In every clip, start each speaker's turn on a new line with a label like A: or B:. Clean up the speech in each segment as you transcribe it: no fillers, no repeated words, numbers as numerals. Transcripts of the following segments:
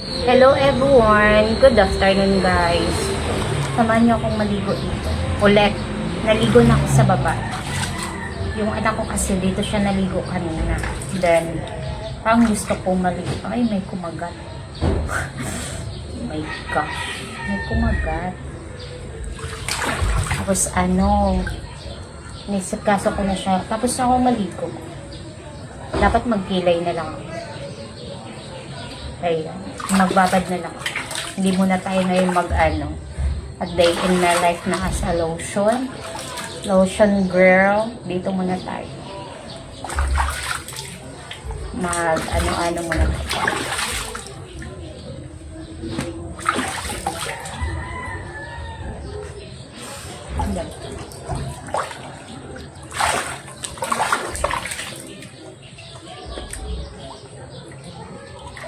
A: Hello everyone! Good afternoon guys. Samahan niyo akong maligo dito. Ulit, naligo na ako sa baba. Yung anak ko kasi dito siya naligo kanina. Then, parang gusto kong maligo. Ay, may kumagat. Oh my gosh. May kumagat. Tapos nisikaso ko na siya. Tapos ako maligo. Dapat magkilay na lang ako. Ayan. Magbabad na lang. Hindi muna tayo ngayon a day in my life na as a lotion girl. Dito muna tayo. Ano muna tayo.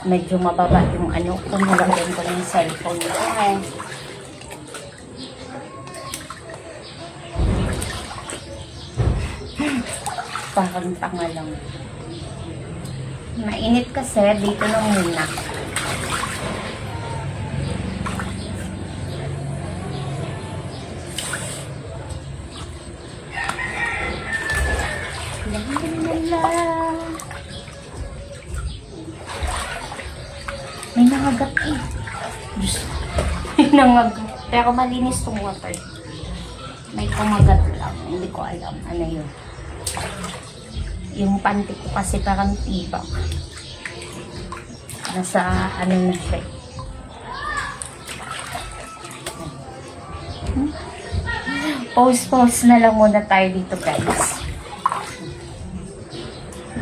A: Medyo mababa yung kung nilagyan ko ng cellphone ko parang tanga lang. Mainit kasi, dito na muna. May nangagat eh. May nangagat. Pero malinis tong water. May kumagat lang. Hindi ko alam. Ano yun? Yung panty ko kasi parang tibak. Nasa na siya. Pause na lang muna tayo dito guys.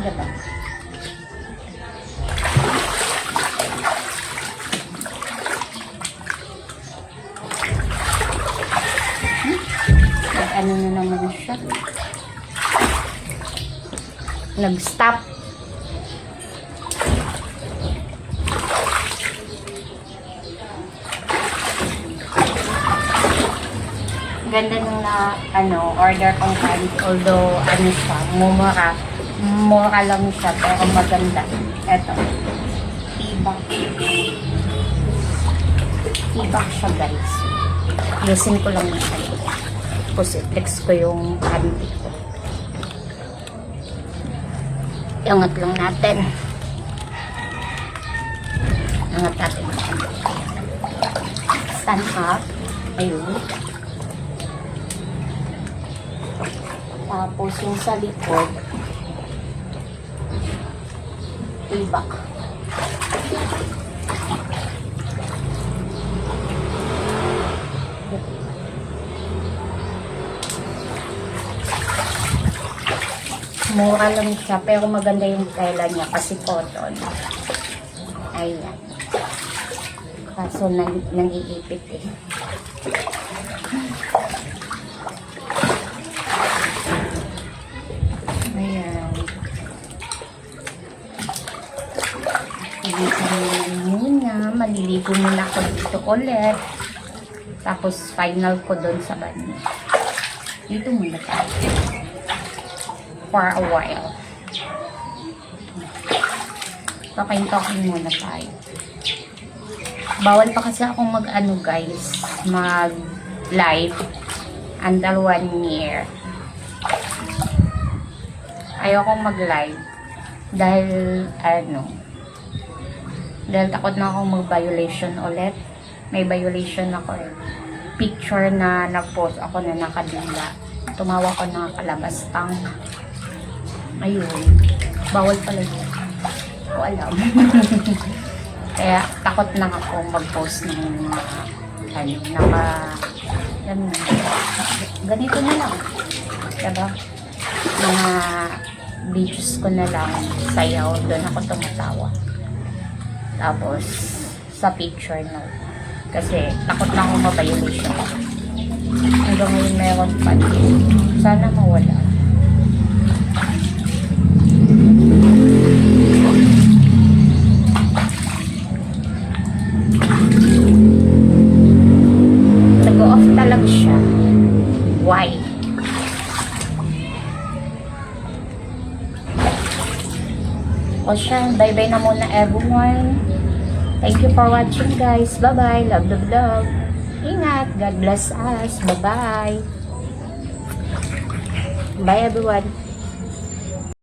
A: Diba? Ano na naman siya. Nag-stop. Ganda nung order kong candy. Although, siya, mura lang siya, pero maganda. Eto. Tibak siya, guys. Lusin ko lang na siya. Tapos i-flex ko yung candy ko. Iangat lang natin. Iangat natin. Stand up. Ayun. Tapos yung sa likod, tibak. Mura lang siya, pero maganda yung tela niya kasi cotton. Ayan. Kaso nangiipit eh. Ayan. Muna, maliligo muna ako dito ulit. Tapos final ko doon sa banyo. Dito muna tayo. For a while. Talking muna tayo. Bawal pa kasi akong guys, mag-live until 1 year. Ayokong mag-live dahil dahil takot na akong mag-violation ulit. May violation ako eh. Picture na nag-post ako na nakadila. Tumawa ko na kalabastang. Ayun. Bawal pala yun. O alam. Kaya takot na ako mag-post ng ganito na lang. Diba? Mga videos ko na lang. Sayaw. Doon ako tumatawa. Tapos, sa picture na. Kasi takot na ako ma-violation. Hanggang ngayon meron pa din. Sana mawala. Nag-off talaga siya. Why? O siya, bye-bye na muna everyone. Thank you for watching guys. Bye-bye. Love, love, love. Ingat. God bless us. Bye-bye. Bye everyone.